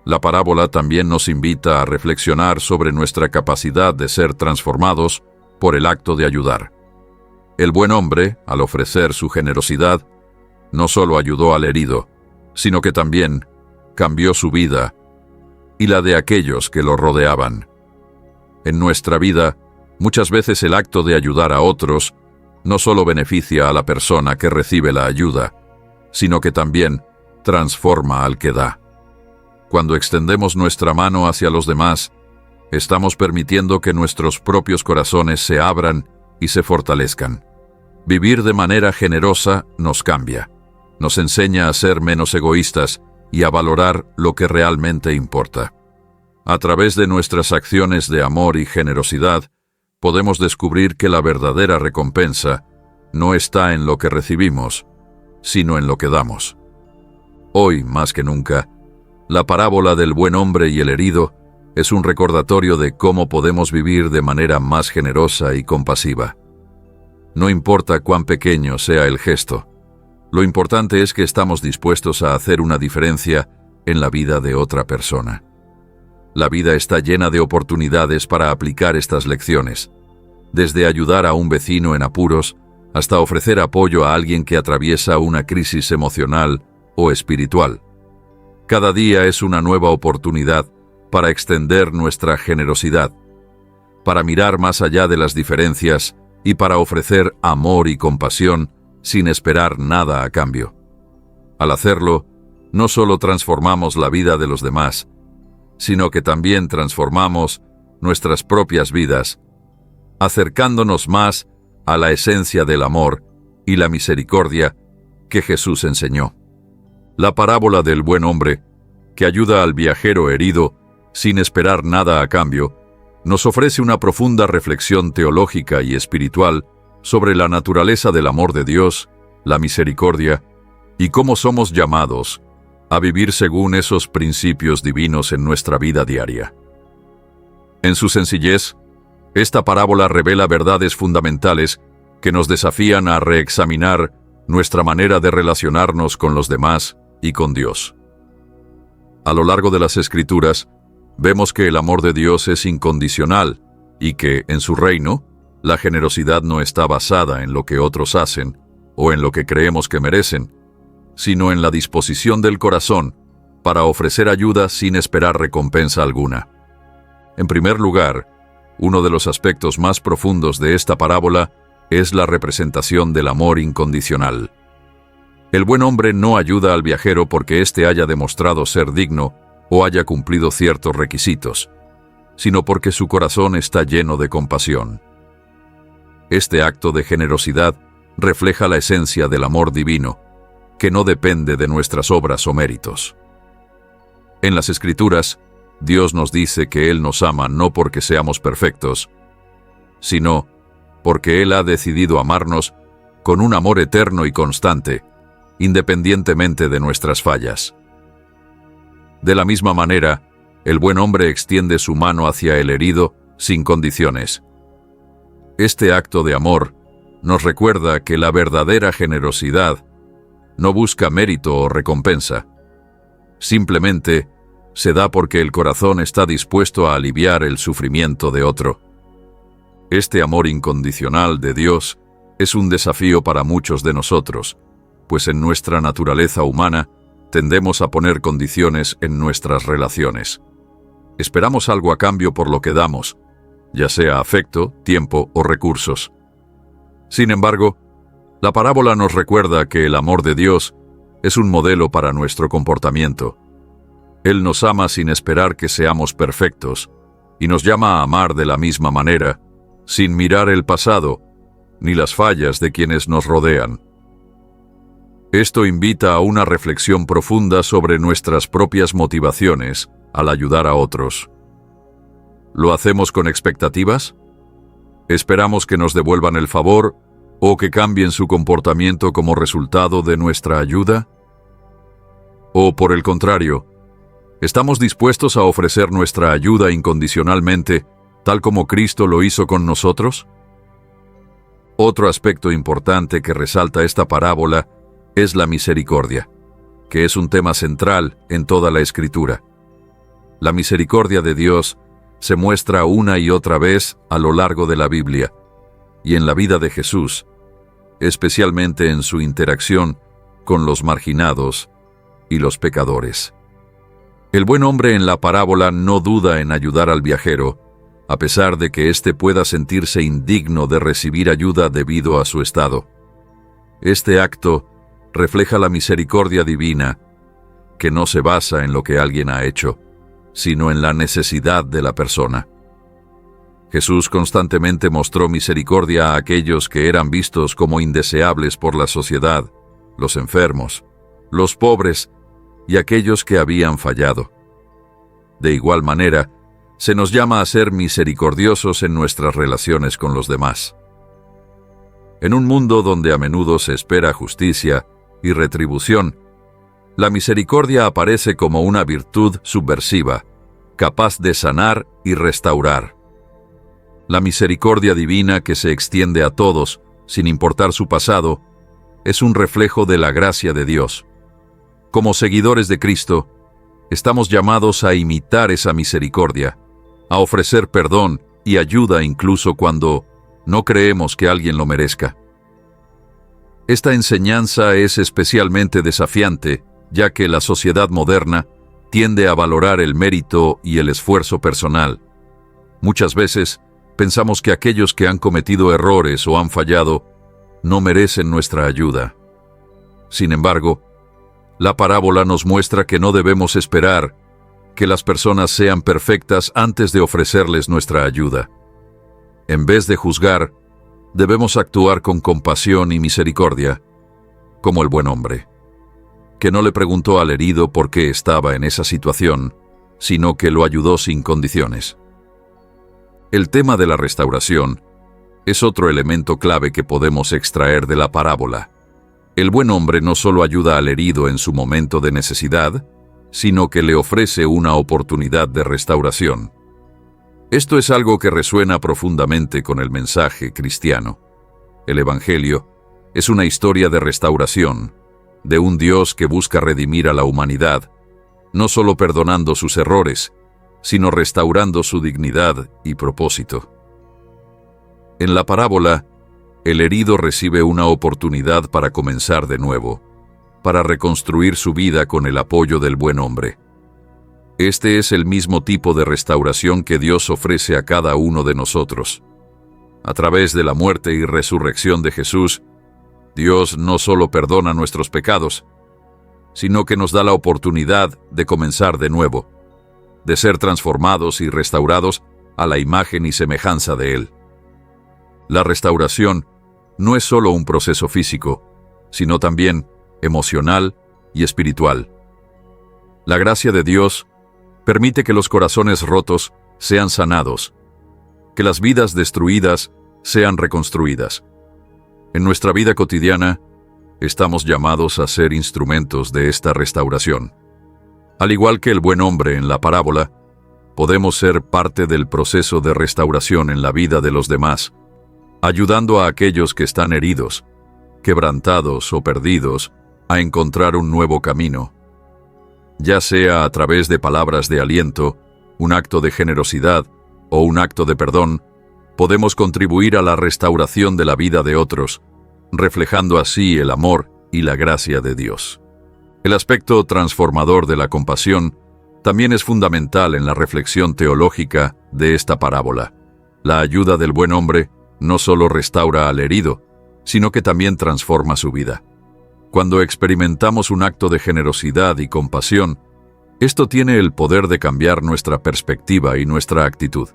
la parábola también nos invita a reflexionar sobre nuestra capacidad de ser transformados por el acto de ayudar. El buen hombre, al ofrecer su generosidad, no solo ayudó al herido, sino que también cambió su vida y la de aquellos que lo rodeaban. En nuestra vida, muchas veces el acto de ayudar a otros no solo beneficia a la persona que recibe la ayuda, sino que también transforma al que da. Cuando extendemos nuestra mano hacia los demás, estamos permitiendo que nuestros propios corazones se abran y se fortalezcan. Vivir de manera generosa nos cambia, nos enseña a ser menos egoístas y a valorar lo que realmente importa. A través de nuestras acciones de amor y generosidad, podemos descubrir que la verdadera recompensa no está en lo que recibimos, sino en lo que damos. Hoy, más que nunca, la parábola del buen hombre y el herido es un recordatorio de cómo podemos vivir de manera más generosa y compasiva. No importa cuán pequeño sea el gesto, lo importante es que estamos dispuestos a hacer una diferencia en la vida de otra persona. La vida está llena de oportunidades para aplicar estas lecciones, desde ayudar a un vecino en apuros hasta ofrecer apoyo a alguien que atraviesa una crisis emocional o espiritual. Cada día es una nueva oportunidad para extender nuestra generosidad, para mirar más allá de las diferencias y para ofrecer amor y compasión sin esperar nada a cambio. Al hacerlo, no solo transformamos la vida de los demás, sino que también transformamos nuestras propias vidas, acercándonos más a la esencia del amor y la misericordia que Jesús enseñó. La parábola del buen hombre, que ayuda al viajero herido sin esperar nada a cambio, nos ofrece una profunda reflexión teológica y espiritual sobre la naturaleza del amor de Dios, la misericordia, y cómo somos llamados a vivir según esos principios divinos en nuestra vida diaria. En su sencillez, esta parábola revela verdades fundamentales que nos desafían a reexaminar nuestra manera de relacionarnos con los demás y con Dios. A lo largo de las Escrituras, vemos que el amor de Dios es incondicional y que, en su reino, la generosidad no está basada en lo que otros hacen o en lo que creemos que merecen, sino en la disposición del corazón para ofrecer ayuda sin esperar recompensa alguna. En primer lugar, uno de los aspectos más profundos de esta parábola es la representación del amor incondicional. El buen hombre no ayuda al viajero porque éste haya demostrado ser digno o haya cumplido ciertos requisitos, sino porque su corazón está lleno de compasión. Este acto de generosidad refleja la esencia del amor divino, que no depende de nuestras obras o méritos. En las Escrituras, Dios nos dice que Él nos ama no porque seamos perfectos, sino porque Él ha decidido amarnos con un amor eterno y constante, independientemente de nuestras fallas. De la misma manera, el buen hombre extiende su mano hacia el herido sin condiciones. Este acto de amor nos recuerda que la verdadera generosidad no busca mérito o recompensa. Simplemente se da porque el corazón está dispuesto a aliviar el sufrimiento de otro. Este amor incondicional de Dios es un desafío para muchos de nosotros, pues en nuestra naturaleza humana tendemos a poner condiciones en nuestras relaciones. Esperamos algo a cambio por lo que damos, ya sea afecto, tiempo o recursos. Sin embargo, la parábola nos recuerda que el amor de Dios es un modelo para nuestro comportamiento. Él nos ama sin esperar que seamos perfectos y nos llama a amar de la misma manera, sin mirar el pasado ni las fallas de quienes nos rodean. Esto invita a una reflexión profunda sobre nuestras propias motivaciones al ayudar a otros. ¿Lo hacemos con expectativas? ¿Esperamos que nos devuelvan el favor o que cambien su comportamiento como resultado de nuestra ayuda? ¿O, por el contrario, estamos dispuestos a ofrecer nuestra ayuda incondicionalmente, tal como Cristo lo hizo con nosotros? Otro aspecto importante que resalta esta parábola es la misericordia, que es un tema central en toda la Escritura. La misericordia de Dios se muestra una y otra vez a lo largo de la Biblia y en la vida de Jesús, especialmente en su interacción con los marginados y los pecadores. El buen hombre en la parábola no duda en ayudar al viajero, a pesar de que éste pueda sentirse indigno de recibir ayuda debido a su estado. Este acto refleja la misericordia divina, que no se basa en lo que alguien ha hecho, sino en la necesidad de la persona. Jesús constantemente mostró misericordia a aquellos que eran vistos como indeseables por la sociedad, los enfermos, los pobres y aquellos que habían fallado. De igual manera, se nos llama a ser misericordiosos en nuestras relaciones con los demás. En un mundo donde a menudo se espera justicia y retribución, la misericordia aparece como una virtud subversiva, capaz de sanar y restaurar. La misericordia divina que se extiende a todos, sin importar su pasado, es un reflejo de la gracia de Dios. Como seguidores de Cristo, estamos llamados a imitar esa misericordia, a ofrecer perdón y ayuda incluso cuando no creemos que alguien lo merezca. Esta enseñanza es especialmente desafiante, ya que la sociedad moderna tiende a valorar el mérito y el esfuerzo personal. Muchas veces pensamos que aquellos que han cometido errores o han fallado no merecen nuestra ayuda. Sin embargo, la parábola nos muestra que no debemos esperar que las personas sean perfectas antes de ofrecerles nuestra ayuda. En vez de juzgar, debemos actuar con compasión y misericordia, como el buen hombre, que no le preguntó al herido por qué estaba en esa situación, sino que lo ayudó sin condiciones. El tema de la restauración es otro elemento clave que podemos extraer de la parábola. El buen hombre no solo ayuda al herido en su momento de necesidad, sino que le ofrece una oportunidad de restauración. Esto es algo que resuena profundamente con el mensaje cristiano. El Evangelio es una historia de restauración, de un Dios que busca redimir a la humanidad, no solo perdonando sus errores, sino restaurando su dignidad y propósito. En la parábola, el herido recibe una oportunidad para comenzar de nuevo, para reconstruir su vida con el apoyo del buen hombre. Este es el mismo tipo de restauración que Dios ofrece a cada uno de nosotros. A través de la muerte y resurrección de Jesús, Dios no solo perdona nuestros pecados, sino que nos da la oportunidad de comenzar de nuevo, de ser transformados y restaurados a la imagen y semejanza de Él. La restauración no es solo un proceso físico, sino también emocional y espiritual. La gracia de Dios permite que los corazones rotos sean sanados, que las vidas destruidas sean reconstruidas. En nuestra vida cotidiana, estamos llamados a ser instrumentos de esta restauración. Al igual que el buen hombre en la parábola, podemos ser parte del proceso de restauración en la vida de los demás, ayudando a aquellos que están heridos, quebrantados o perdidos a encontrar un nuevo camino. Ya sea a través de palabras de aliento, un acto de generosidad o un acto de perdón, podemos contribuir a la restauración de la vida de otros, reflejando así el amor y la gracia de Dios. El aspecto transformador de la compasión también es fundamental en la reflexión teológica de esta parábola. La ayuda del buen hombre no solo restaura al herido, sino que también transforma su vida. Cuando experimentamos un acto de generosidad y compasión, esto tiene el poder de cambiar nuestra perspectiva y nuestra actitud.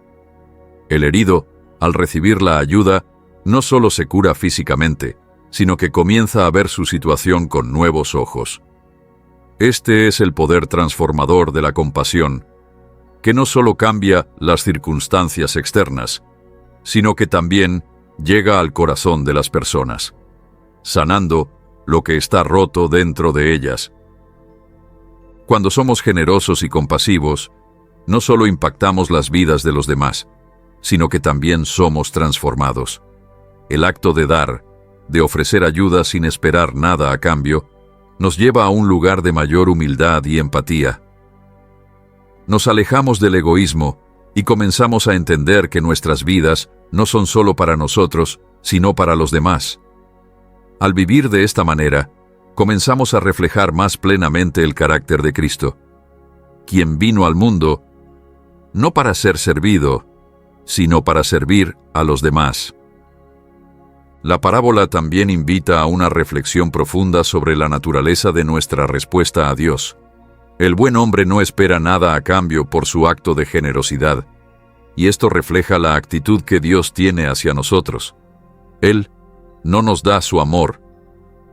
El herido, al recibir la ayuda, no solo se cura físicamente, sino que comienza a ver su situación con nuevos ojos. Este es el poder transformador de la compasión, que no solo cambia las circunstancias externas, sino que también llega al corazón de las personas, sanando lo que está roto dentro de ellas. Cuando somos generosos y compasivos, no solo impactamos las vidas de los demás, sino que también somos transformados. El acto de dar, de ofrecer ayuda sin esperar nada a cambio, nos lleva a un lugar de mayor humildad y empatía. Nos alejamos del egoísmo y comenzamos a entender que nuestras vidas no son solo para nosotros, sino para los demás. Al vivir de esta manera, comenzamos a reflejar más plenamente el carácter de Cristo, quien vino al mundo no para ser servido, sino para servir a los demás. La parábola también invita a una reflexión profunda sobre la naturaleza de nuestra respuesta a Dios. El buen hombre no espera nada a cambio por su acto de generosidad, y esto refleja la actitud que Dios tiene hacia nosotros. Él no nos da su amor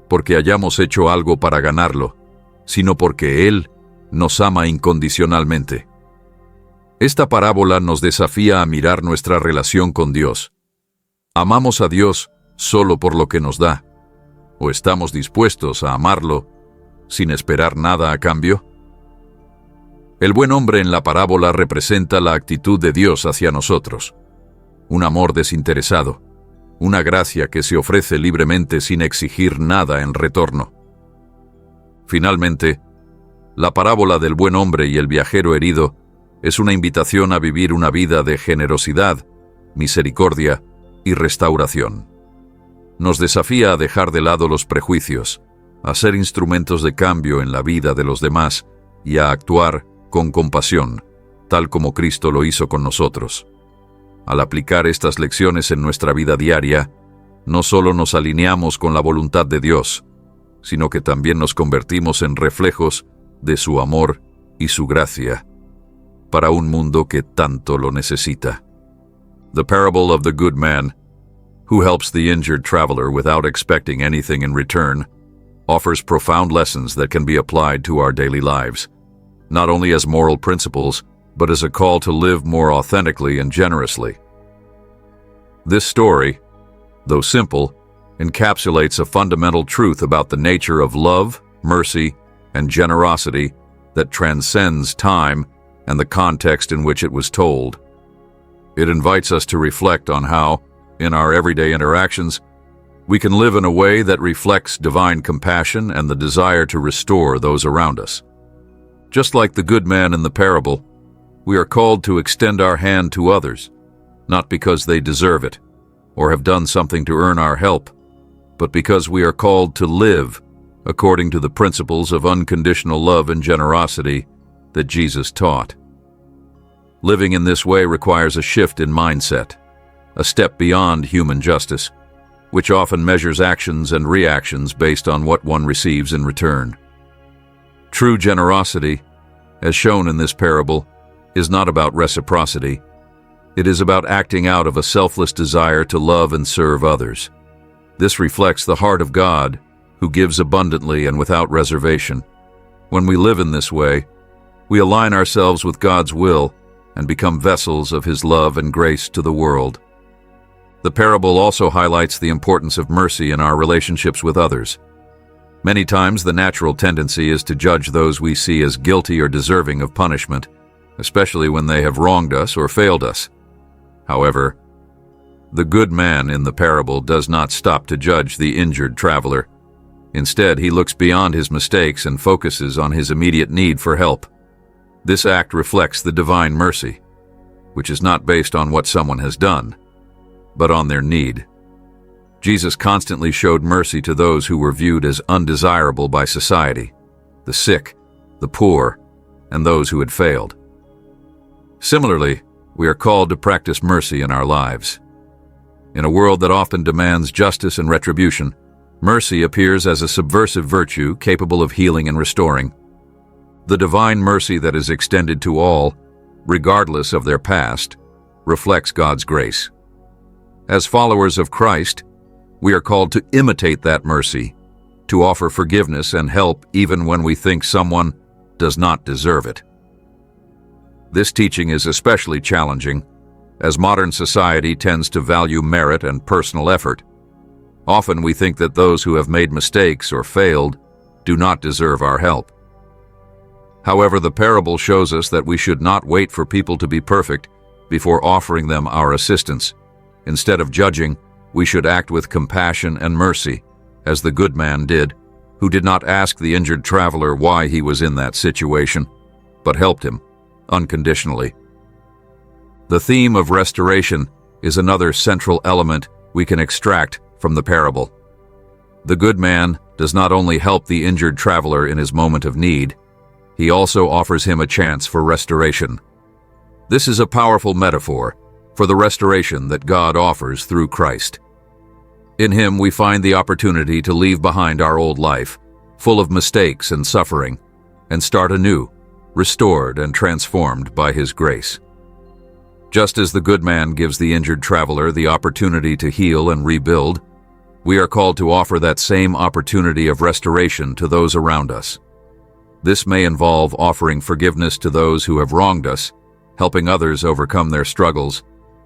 porque hayamos hecho algo para ganarlo, sino porque Él nos ama incondicionalmente. Esta parábola nos desafía a mirar nuestra relación con Dios. ¿Amamos a Dios solo por lo que nos da? ¿O estamos dispuestos a amarlo sin esperar nada a cambio? El buen hombre en la parábola representa la actitud de Dios hacia nosotros. Un amor desinteresado, una gracia que se ofrece libremente sin exigir nada en retorno. Finalmente, la parábola del buen hombre y el viajero herido es una invitación a vivir una vida de generosidad, misericordia y restauración. Nos desafía a dejar de lado los prejuicios, a ser instrumentos de cambio en la vida de los demás y a actuar con compasión, tal como Cristo lo hizo con nosotros. Al aplicar estas lecciones en nuestra vida diaria, no solo nos alineamos con la voluntad de Dios, sino que también nos convertimos en reflejos de su amor y su gracia para un mundo que tanto lo necesita. The parable of the good man, who helps the injured traveler without expecting anything in return, offers profound lessons that can be applied to our daily lives, not only as moral principles, but as a call to live more authentically and generously. This story, though simple, encapsulates a fundamental truth about the nature of love, mercy, and generosity that transcends time and the context in which it was told. It invites us to reflect on how, in our everyday interactions, we can live in a way that reflects divine compassion and the desire to restore those around us. Just like the good man in the parable, we are called to extend our hand to others, not because they deserve it or have done something to earn our help, but because we are called to live according to the principles of unconditional love and generosity that Jesus taught. Living in this way requires a shift in mindset, a step beyond human justice, which often measures actions and reactions based on what one receives in return. True generosity, as shown in this parable, is not about reciprocity. It is about acting out of a selfless desire to love and serve others. This reflects the heart of God, who gives abundantly and without reservation. When we live in this way, we align ourselves with God's will and become vessels of His love and grace to the world. The parable also highlights the importance of mercy in our relationships with others. Many times the natural tendency is to judge those we see as guilty or deserving of punishment, especially when they have wronged us or failed us. However, the good man in the parable does not stop to judge the injured traveler. Instead, he looks beyond his mistakes and focuses on his immediate need for help. This act reflects the divine mercy, which is not based on what someone has done, but on their need. Jesus constantly showed mercy to those who were viewed as undesirable by society, the sick, the poor, and those who had failed. Similarly, we are called to practice mercy in our lives. In a world that often demands justice and retribution, mercy appears as a subversive virtue capable of healing and restoring. The divine mercy that is extended to all, regardless of their past, reflects God's grace. As followers of Christ, we are called to imitate that mercy, to offer forgiveness and help even when we think someone does not deserve it. This teaching is especially challenging, as modern society tends to value merit and personal effort. Often we think that those who have made mistakes or failed do not deserve our help. However, the parable shows us that we should not wait for people to be perfect before offering them our assistance. Instead of judging, we should act with compassion and mercy, as the good man did, who did not ask the injured traveler why he was in that situation, but helped him unconditionally. The theme of restoration is another central element we can extract from the parable. The good man does not only help the injured traveler in his moment of need, he also offers him a chance for restoration. This is a powerful metaphor for the restoration that God offers through Christ. In Him we find the opportunity to leave behind our old life, full of mistakes and suffering, and start anew, restored and transformed by His grace. Just as the good man gives the injured traveler the opportunity to heal and rebuild, we are called to offer that same opportunity of restoration to those around us. This may involve offering forgiveness to those who have wronged us, helping others overcome their struggles,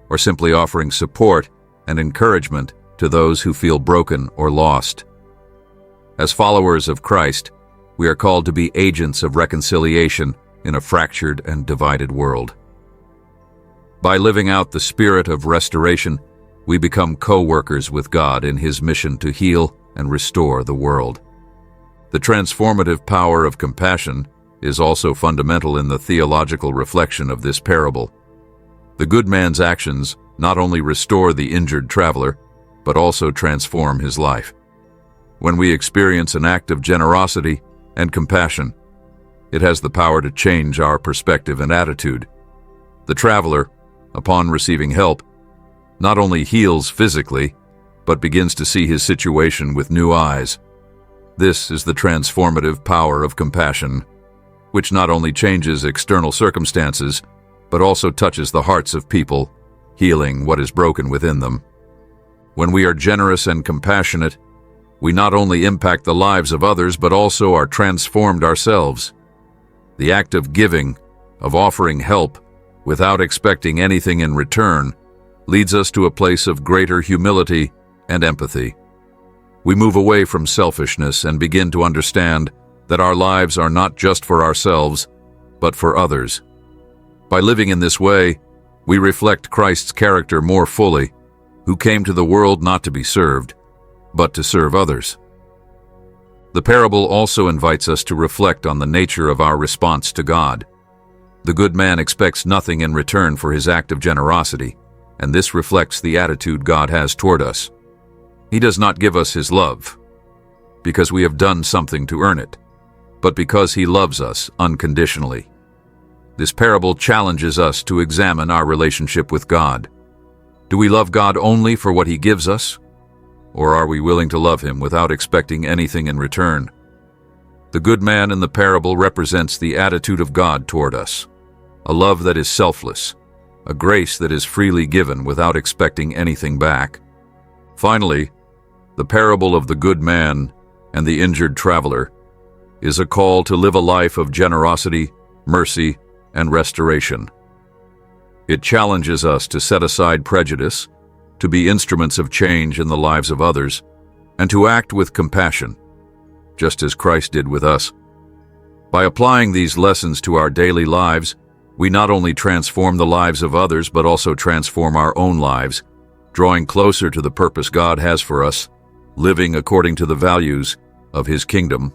or simply offering support and encouragement to those who feel broken or lost. As followers of Christ, we are called to be agents of reconciliation in a fractured and divided world. By living out the spirit of restoration, we become co-workers with God in His mission to heal and restore the world. The transformative power of compassion is also fundamental in the theological reflection of this parable. The good man's actions not only restore the injured traveler, but also transform his life. When we experience an act of generosity and compassion, it has the power to change our perspective and attitude. The traveler, upon receiving help, not only heals physically, but begins to see his situation with new eyes. This is the transformative power of compassion, which not only changes external circumstances, but also touches the hearts of people, healing what is broken within them. When we are generous and compassionate, we not only impact the lives of others, but also are transformed ourselves. The act of giving, of offering help, without expecting anything in return, leads us to a place of greater humility and empathy. We move away from selfishness and begin to understand that our lives are not just for ourselves, but for others. By living in this way, we reflect Christ's character more fully, who came to the world not to be served, but to serve others. The parable also invites us to reflect on the nature of our response to God. The good man expects nothing in return for his act of generosity, and this reflects the attitude God has toward us. He does not give us His love because we have done something to earn it, but because He loves us unconditionally. This parable challenges us to examine our relationship with God. Do we love God only for what He gives us? Or are we willing to love Him without expecting anything in return? The good man in the parable represents the attitude of God toward us, a love that is selfless, a grace that is freely given without expecting anything back. Finally, the parable of the good man and the injured traveler is a call to live a life of generosity, mercy, and restoration. It challenges us to set aside prejudice, to be instruments of change in the lives of others, and to act with compassion, just as Christ did with us. By applying these lessons to our daily lives, we not only transform the lives of others, but also transform our own lives, drawing closer to the purpose God has for us, living according to the values of His kingdom